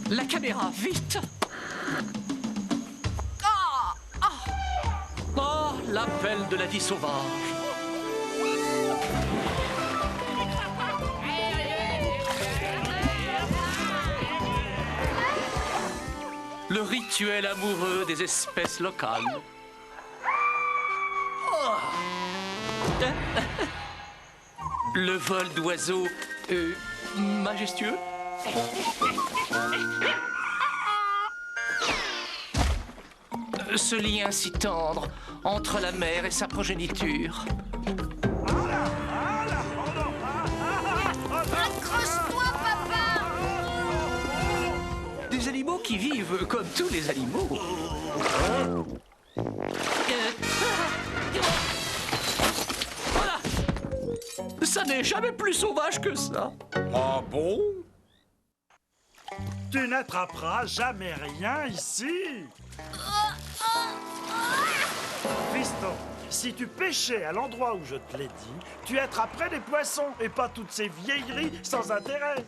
La caméra, vite! Ah! Ah! Oh, la belle de la vie sauvage! Le rituel amoureux des espèces locales. Oh. Le vol d'oiseaux majestueux. Ce lien si tendre entre la mère et sa progéniture. Accroche-toi, papa! Des animaux qui vivent comme tous les animaux. Voilà. Ça n'est jamais plus sauvage que ça. Ah bon? Tu n'attraperas jamais rien ici. Fiston, si tu pêchais à l'endroit où je te l'ai dit, tu attraperais des poissons et pas toutes ces vieilleries sans intérêt.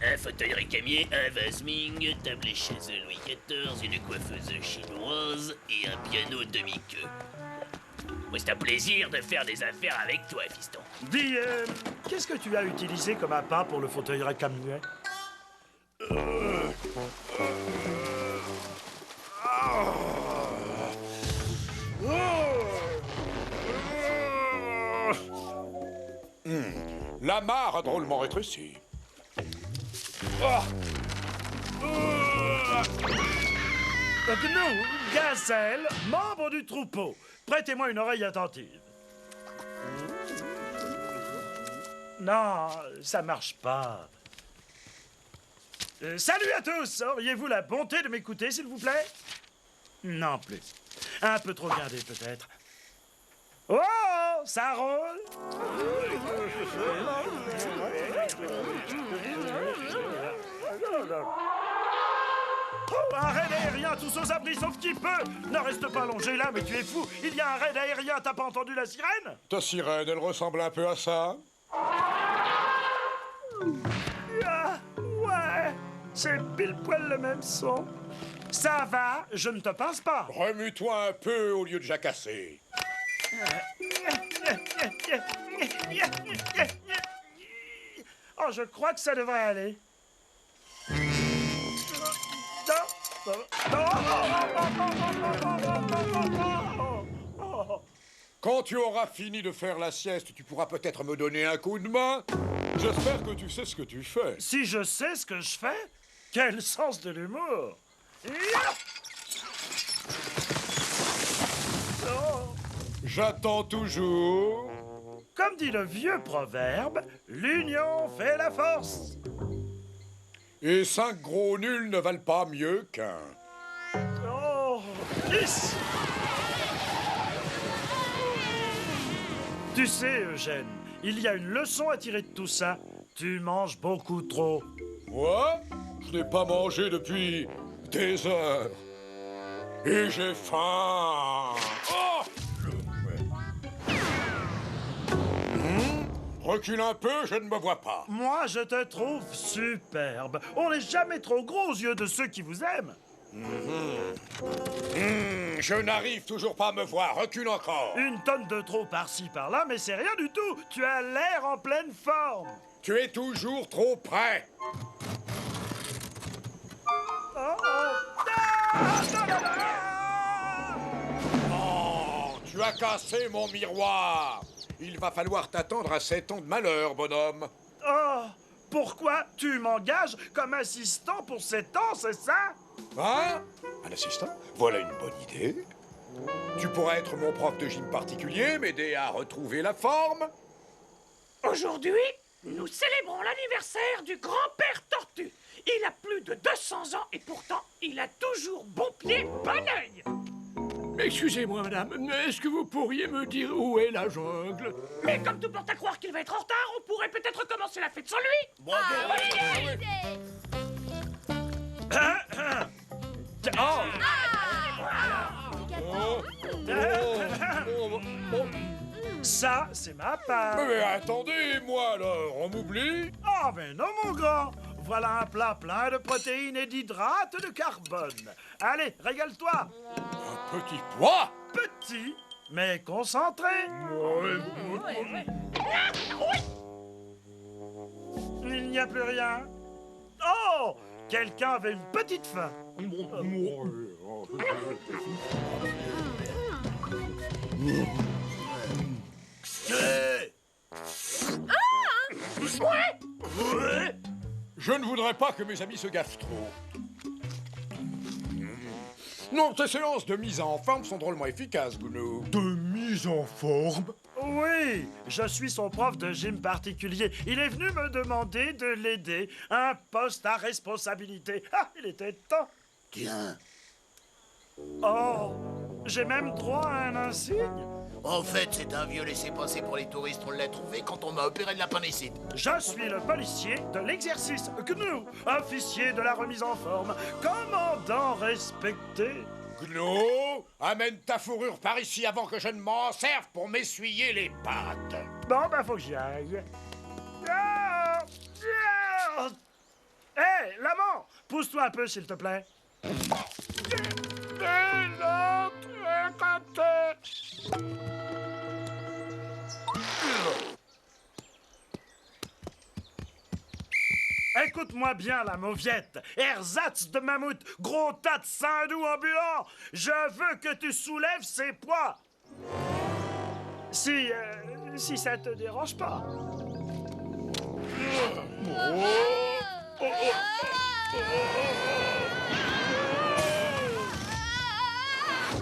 Un fauteuil récamier, un vase-ming, table et chaise Louis XIV, une coiffeuse chinoise et un piano demi-queue. C'est un plaisir de faire des affaires avec toi, fiston. Dis, qu'est-ce que tu as utilisé comme appât pour le fauteuil récamier? La mare a drôlement rétréci. Gnou, gazelle, membre du troupeau, prêtez-moi une oreille attentive. Non, ça marche pas. Salut à tous! Auriez-vous la bonté de m'écouter, s'il vous plaît? Non plus. Un peu trop gardé, peut-être. Oh! Ça roule! Oh, un raid aérien, tous aux abris sauf qui peut! Ne reste pas allongé là, mais tu es fou! Il y a un raid aérien, t'as pas entendu la sirène? Ta sirène, elle ressemble un peu à ça? Ah, ouais! C'est pile poil le même son. Ça va, je ne te pince pas. Remue-toi un peu au lieu de jacasser. Oh, je crois que ça devrait aller. Quand tu auras fini de faire la sieste, tu pourras peut-être me donner un coup de main. J'espère que tu sais ce que tu fais. Si je sais ce que je fais, quel sens de l'humour! J'attends toujours. Comme dit le vieux proverbe, l'union fait la force. Et 5 gros nuls ne valent pas mieux qu'un. Oh, 10. Tu sais, Eugène, il y a une leçon à tirer de tout ça. Tu manges beaucoup trop. Moi, je n'ai pas mangé depuis des heures. Et j'ai faim. Oh! Recule un peu, je ne me vois pas. Moi, je te trouve superbe. On n'est jamais trop gros aux yeux de ceux qui vous aiment. Je n'arrive toujours pas à me voir. Recule encore. Une tonne de trop par-ci, par-là, mais c'est rien du tout. Tu as l'air en pleine forme. Tu es toujours trop près. Oh, oh. Oh, tu as cassé mon miroir. Il va falloir t'attendre à 7 ans de malheur, bonhomme. Oh, pourquoi tu m'engages comme assistant pour 7 ans, c'est ça? Hein? Un assistant? Voilà une bonne idée. Tu pourras être mon prof de gym particulier, m'aider à retrouver la forme. Aujourd'hui, nous célébrons l'anniversaire du grand-père Tortue. Il a plus de 200 ans et pourtant, il a toujours bon pied, bon œil. Excusez-moi, madame, mais est-ce que vous pourriez me dire où est la jungle? Mais comme tout porte à croire qu'il va être en retard, on pourrait peut-être commencer la fête sans lui. Bonne idée! Ça, c'est ma part. Mais attendez, moi alors, on m'oublie? Ah, mais non, mon grand. voilà un plat plein de protéines et d'hydrates de carbone. Allez, régale-toi. Un petit pois? Petit, mais concentré. Il n'y a plus rien. Oh! Quelqu'un avait une petite faim. Je ne voudrais pas que mes amis se gaffent trop. Non, tes séances de mise en forme sont drôlement efficaces, Gounou. De mise en forme? Oui, je suis son prof de gym particulier. Il est venu me demander de l'aider. Un poste à responsabilité. Ah, il était temps. Tiens, Oh, j'ai même droit à un insigne. en fait, c'est un vieux laissez-passer pour les touristes. On l'a trouvé quand on m'a opéré de l'appendicite. Je suis le policier de l'exercice. GNU, officier de la remise en forme, commandant respecté. Gnou, amène ta fourrure par ici avant que je ne m'en serve pour m'essuyer les pattes. Bon, ben, faut que j'y aille. Ah! Ah! Hé, l'amant, pousse-toi un peu, s'il te plaît. Écoute-moi bien, la mauviette. Ersatz de mammouth, gros tas de saindoux ambulant. Je veux que tu soulèves ces poids. Si ça te dérange pas.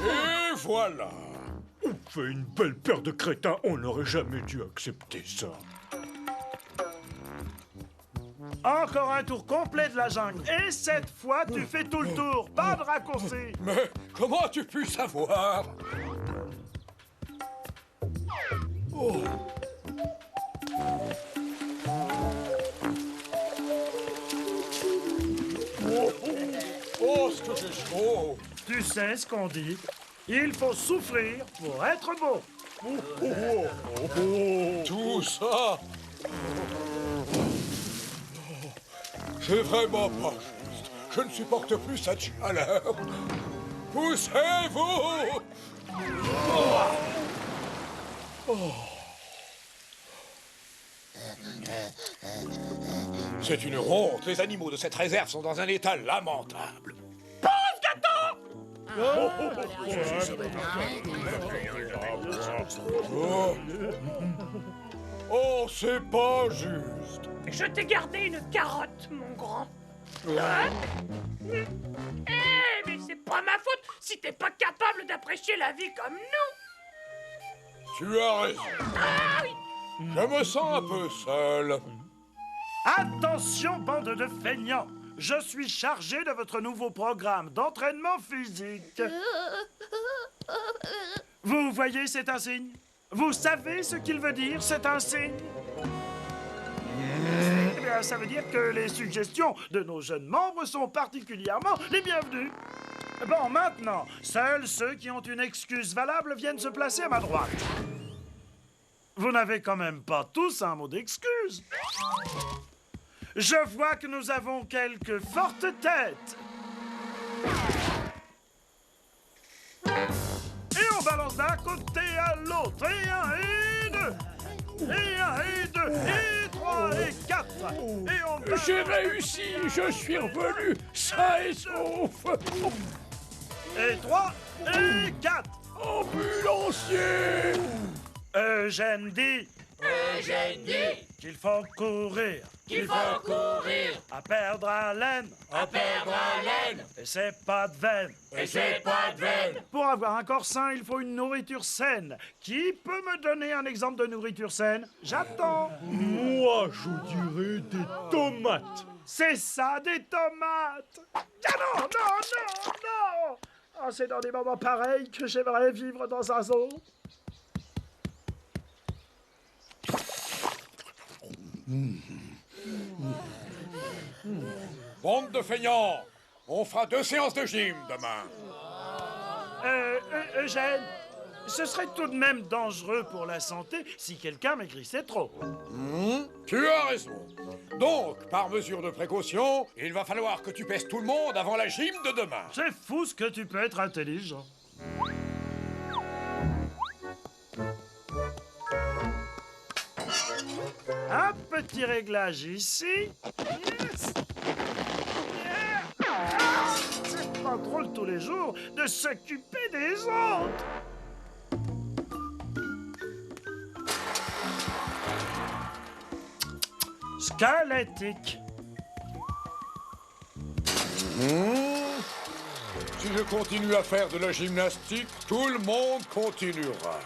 Et voilà. On fait une belle paire de crétins, on n'aurait jamais dû accepter ça. Encore un tour complet de la jungle. Et cette fois, tu fais tout le tour. Pas de raccourci. Mais comment as-tu pu savoir? Oh, ce que j'ai chaud. Tu sais ce qu'on dit. Il faut souffrir pour être beau. Tout ça. C'est vraiment pas juste. Je ne supporte plus cette chaleur. Poussez-vous! C'est une honte. Les animaux de cette réserve sont dans un état lamentable. Oh, c'est pas juste. Je t'ai gardé une carotte, mon grand. Hein? Eh, mais c'est pas ma faute si t'es pas capable d'apprécier la vie comme nous. Tu as raison. Je me sens un peu seul. Attention, bande de feignants. Je suis chargé de votre nouveau programme d'entraînement physique. Vous voyez cet insigne? Vous savez ce qu'il veut dire, cet insigne? Eh bien, ça veut dire que les suggestions de nos jeunes membres sont particulièrement les bienvenues. Bon, maintenant, seuls ceux qui ont une excuse valable viennent se placer à ma droite. Vous n'avez quand même pas tous un mot d'excuse. Je vois que nous avons quelques fortes têtes. Et on balance d'un côté à l'autre. Et un, et deux. Et un, et deux. Et trois, et quatre. Et on balance... J'ai réussi, je suis revenu sain et sauf. Et trois, et quatre. Ambulancier! Eugène dit... Eugène dit qu'il faut courir. qu'il faut courir, À perdre haleine. à perdre haleine, Et c'est pas de veine. et c'est pas de veine. Pour avoir un corps sain, il faut une nourriture saine. Qui peut me donner un exemple de nourriture saine? J'attends. Moi, je dirais des tomates. C'est ça, des tomates. Ah non, non, non, non. Oh, c'est dans des moments pareils que j'aimerais vivre dans un zoo. Bande de feignants. On fera 2 séances de gym demain. Eugène, Ce serait tout de même dangereux pour la santé si quelqu'un maigrissait trop. Tu as raison. Donc, par mesure de précaution, il va falloir que tu pèses tout le monde avant la gym de demain. C'est fou ce que tu peux être intelligent. Un petit réglage ici. Yes. C'est pas drôle tous les jours de s'occuper des autres. Squelettique. Si je continue à faire de la gymnastique, tout le monde continuera.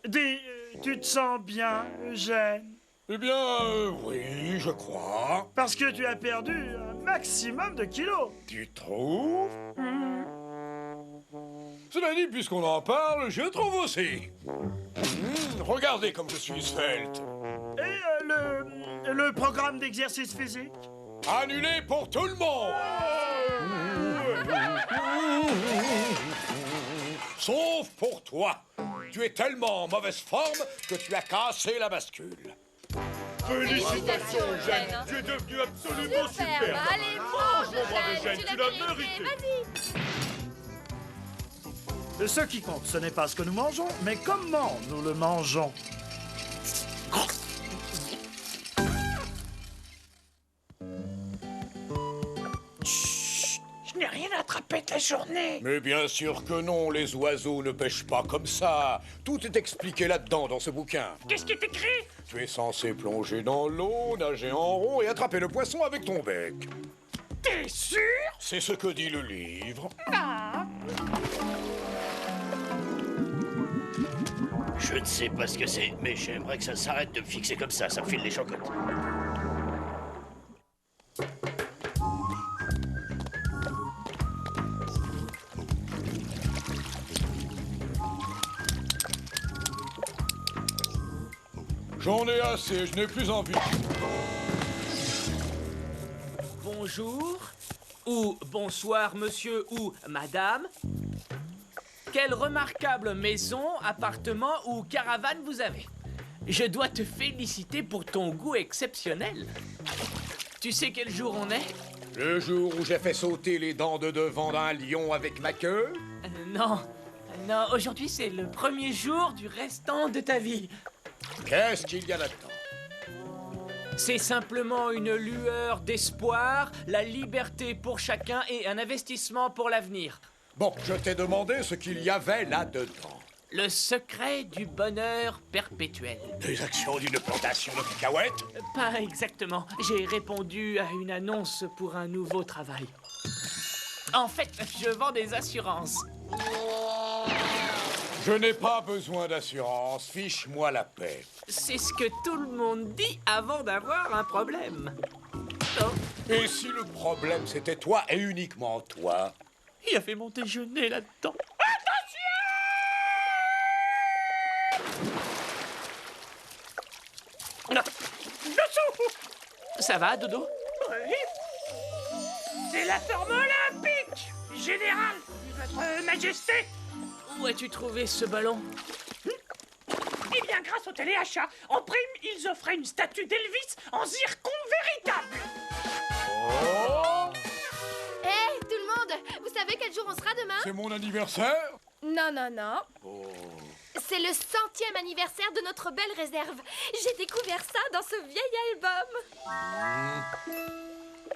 Dis, tu te sens bien, Eugène? Eh bien, oui, je crois. Parce que tu as perdu un maximum de kilos. Tu trouves? Cela dit, puisqu'on en parle, je trouve aussi. Regardez comme je suis svelte. Et le programme d'exercice physique? Annulé pour tout le monde. Sauf pour toi. Tu es tellement en mauvaise forme que tu as cassé la bascule. Félicitations, Eugène. Tu es devenu absolument Super, bah, allez, mange, Eugène, tu l'as mérité, vas-y. Ce qui compte, ce n'est pas ce que nous mangeons, mais comment nous le mangeons. Je n'ai rien attrapé de la journée. Mais bien sûr que non, les oiseaux ne pêchent pas comme ça. Tout est expliqué là-dedans, dans ce bouquin. Qu'est-ce qui est écrit? Tu es censé plonger dans l'eau, nager en rond et attraper le poisson avec ton bec. T'es sûr? C'est ce que dit le livre. Je ne sais pas ce que c'est, mais j'aimerais que ça s'arrête de me fixer comme ça me file les chocottes. J'en ai assez, je n'ai plus envie. Bonjour, ou bonsoir monsieur ou madame. Quelle remarquable maison, appartement ou caravane vous avez. Je dois te féliciter pour ton goût exceptionnel. Tu sais quel jour on est? Le jour où j'ai fait sauter les dents de devant d'un lion avec ma queue? Non, aujourd'hui c'est le premier jour du restant de ta vie. Qu'est-ce qu'il y a là-dedans? C'est simplement une lueur d'espoir, la liberté pour chacun et un investissement pour l'avenir. Bon, je t'ai demandé ce qu'il y avait là-dedans. Le secret du bonheur perpétuel. Des actions d'une plantation de cacahuètes? Pas exactement. J'ai répondu à une annonce pour un nouveau travail. En fait, je vends des assurances. Je n'ai pas besoin d'assurance, fiche-moi la paix. C'est ce que tout le monde dit avant d'avoir un problème. Oh, Et si le problème c'était toi et uniquement toi? il a fait mon déjeuner là-dedans. Dessous! Ça va, Dodo? Oui. C'est la forme olympique, général, votre majesté. Où as-tu trouvé ce ballon? Eh bien, grâce au téléachat, en prime, ils offraient une statue d'Elvis en zircon véritable. Hé, tout le monde, vous savez quel jour on sera demain? C'est mon anniversaire? Non, non, non. C'est le 100e anniversaire de notre belle réserve. J'ai découvert ça dans ce vieil album.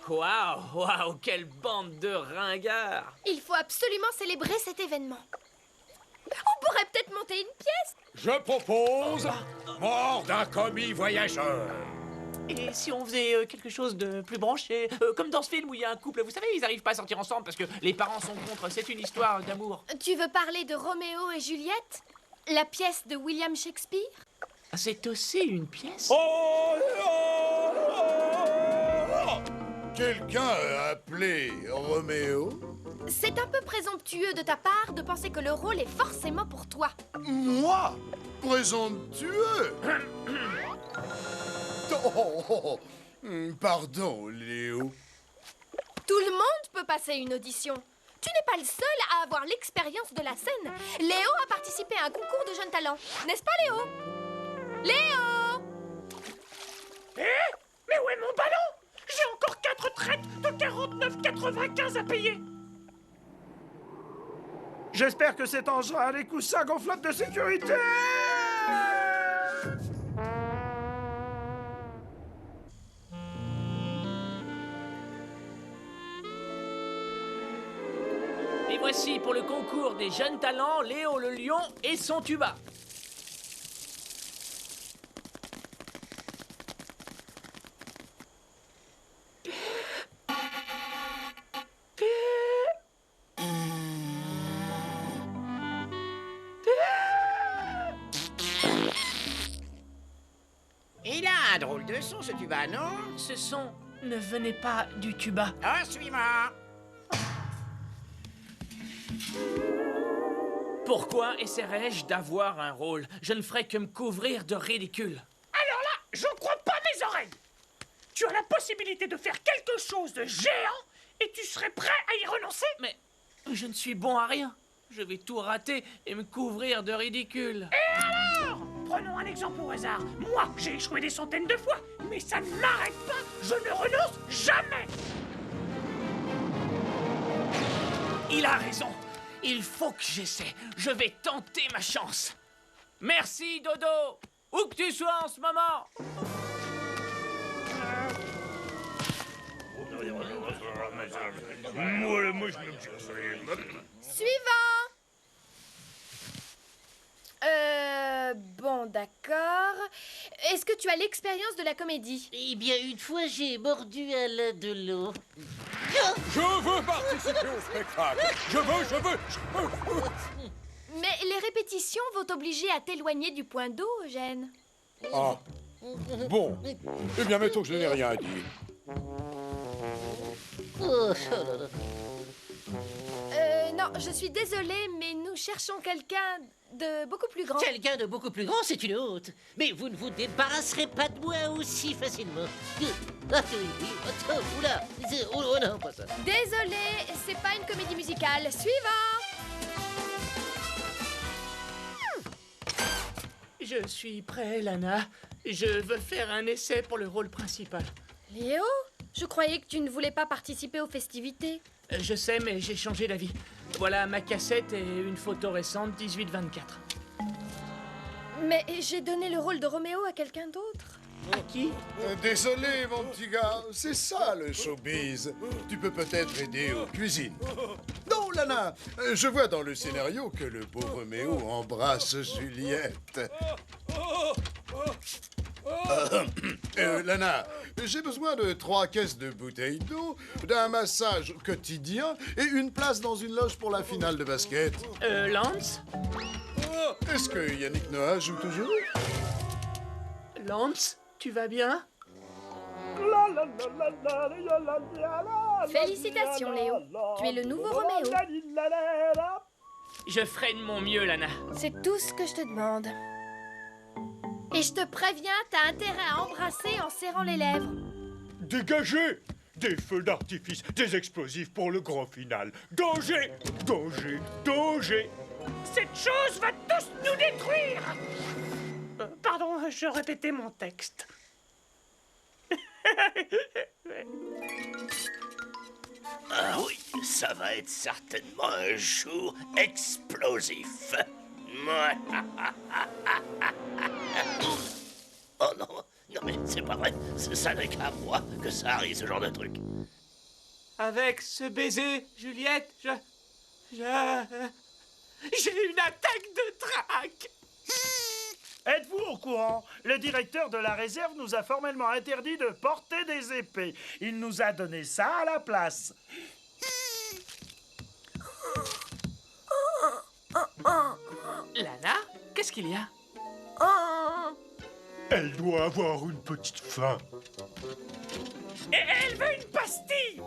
Waouh, quelle bande de ringards! Il faut absolument célébrer cet événement. On pourrait peut-être monter une pièce. Je propose mort d'un commis voyageur. Et si on faisait quelque chose de plus branché, comme dans ce film où il y a un couple, vous savez, ils n'arrivent pas à sortir ensemble parce que les parents sont contre, c'est une histoire d'amour. Tu veux parler de Roméo et Juliette? La pièce de William Shakespeare? C'est aussi une pièce? Quelqu'un a appelé Roméo? C'est un peu présomptueux de ta part de penser que le rôle est forcément pour toi. Moi? Présomptueux? Pardon, Léo. Tout le monde peut passer une audition. Tu n'es pas le seul à avoir l'expérience de la scène. Léo a participé à un concours de jeunes talents. N'est-ce pas, Léo? Léo! Mais où est mon ballon? J'ai encore 4 traites de 49,95 à payer. J'espère que cet engin a les coussins gonflables de sécurité. Et voici pour le concours des jeunes talents, Léo le lion et son tuba. Il a un drôle de son, ce tuba, non? Ce son ne venait pas du tuba. Ah, suivant. Pourquoi essaierais-je d'avoir un rôle? Je ne ferais que me couvrir de ridicule. Alors là, je crois pas mes oreilles. Tu as la possibilité de faire quelque chose de géant et tu serais prêt à y renoncer? Mais je ne suis bon à rien. Je vais tout rater et me couvrir de ridicule. Et alors? Prenons un exemple au hasard. Moi, j'ai échoué des centaines de fois, mais ça ne m'arrête pas. Je ne renonce jamais. Il a raison. Il faut que j'essaie. Je vais tenter ma chance. Merci, Dodo. Où que tu sois en ce moment. Suivant. Bon, d'accord. Est-ce que tu as l'expérience de la comédie? Eh bien, une fois, j'ai mordu à la de l'eau. Je veux participer au spectacle. Je veux. Mais les répétitions vont t'obliger à t'éloigner du point d'eau, Eugène. Ah, bon. Eh bien, mettons que je n'ai rien dit. Non, je suis désolée, mais nous cherchons quelqu'un de beaucoup plus grand. Quelqu'un de beaucoup plus grand, c'est une hôte. Mais vous ne vous débarrasserez pas de moi aussi facilement. Ah, oui, attends, oula. Oh non, pas ça. Désolée, c'est pas une comédie musicale. Suivant. Je suis prêt, Lana. Je veux faire un essai pour le rôle principal. Léo, je croyais que tu ne voulais pas participer aux festivités. Je sais, mais j'ai changé d'avis. Voilà ma cassette et une photo récente 18-24. Mais j'ai donné le rôle de Roméo à quelqu'un d'autre. À qui? Désolé, mon petit gars. C'est ça, le showbiz. Tu peux peut-être aider aux cuisines. Non, Lana, je vois dans le scénario que le beau Roméo embrasse Juliette. Lana, j'ai besoin de 3 caisses de bouteilles d'eau, d'un massage quotidien et une place dans une loge pour la finale de basket. Lance? Est-ce que Yannick Noah joue toujours? Lance, tu vas bien? Félicitations, Léo. Tu es le nouveau Roméo. Je ferai de mon mieux, Lana. C'est tout ce que je te demande. Et je te préviens, t'as intérêt à embrasser en serrant les lèvres. Dégagez! Des feux d'artifice, des explosifs pour le grand final. Danger! Danger! Danger! Cette chose va tous nous détruire. Pardon, je répétais mon texte. Ah oui, ça va être certainement un jour explosif. Oh non, non mais c'est pas vrai, ça n'est qu'à moi que ça arrive ce genre de truc. Avec ce baiser, Juliette, j'ai une attaque de trac. Êtes-vous au courant? Le directeur de la réserve nous a formellement interdit de porter des épées. Il nous a donné ça à la place. Lana, qu'est-ce qu'il y a? Elle doit avoir une petite faim. Et elle veut une pastille.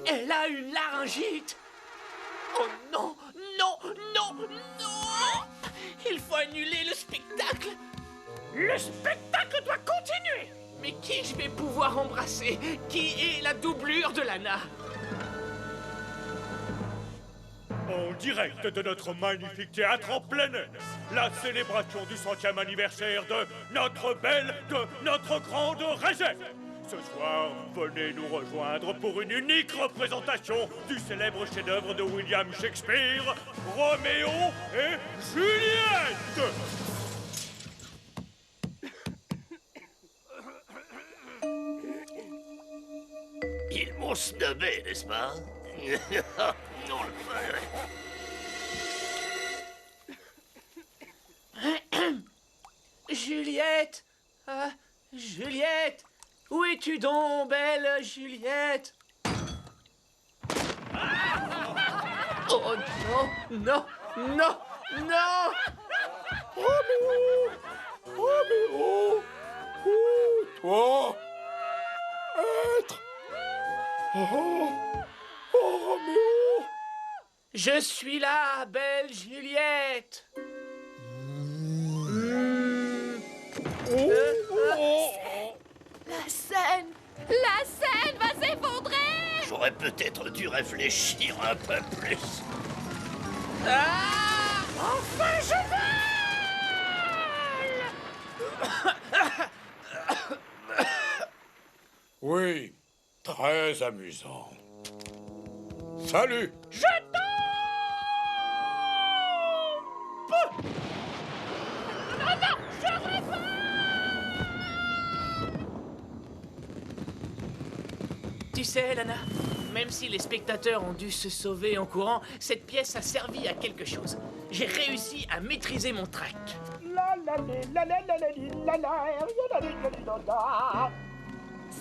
Elle a une laryngite. Oh non, non, non, non! Il faut annuler le spectacle. Le spectacle doit continuer. Mais qui je vais pouvoir embrasser? Qui est la doublure de Lana? En direct de notre magnifique théâtre en plein air, la célébration du 100e anniversaire de notre belle, de notre grande réserve. Ce soir, venez nous rejoindre pour une unique représentation du célèbre chef-d'œuvre de William Shakespeare, Roméo et Juliette. Ils m'ont snobé, n'est-ce pas? Non, Juliette! Juliette! Où es-tu donc, belle Juliette? Oh non, non, non, non! Roméo! Roméo! Où, toi? Être? Oh! Oh, Roméo! Je suis là, belle Juliette! La scène va s'effondrer! j'aurais peut-être dû réfléchir un peu plus. Ah! Enfin, je vole! Oui, très amusant. Salut! Je tombe! Non, non, je réponds! Tu sais, Lana, même si les spectateurs ont dû se sauver en courant, cette pièce a servi à quelque chose. J'ai réussi à maîtriser mon trac.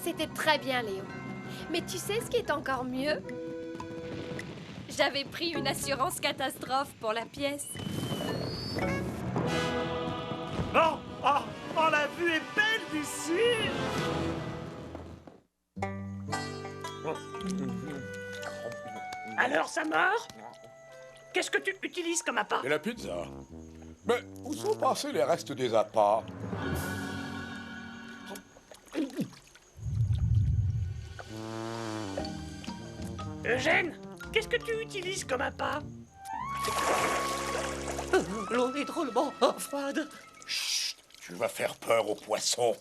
C'était très bien, Léo. Mais tu sais ce qui est encore mieux? J'avais pris une assurance catastrophe pour la pièce. Bon, oh, la vue est belle d'ici! Alors, ça mord? Qu'est-ce que tu utilises comme appât? Et la pizza? Mais où sont passés les restes des appâts? Eugène, qu'est-ce que tu utilises comme appât? L'eau est drôlement froide. Chut, tu vas faire peur aux poissons.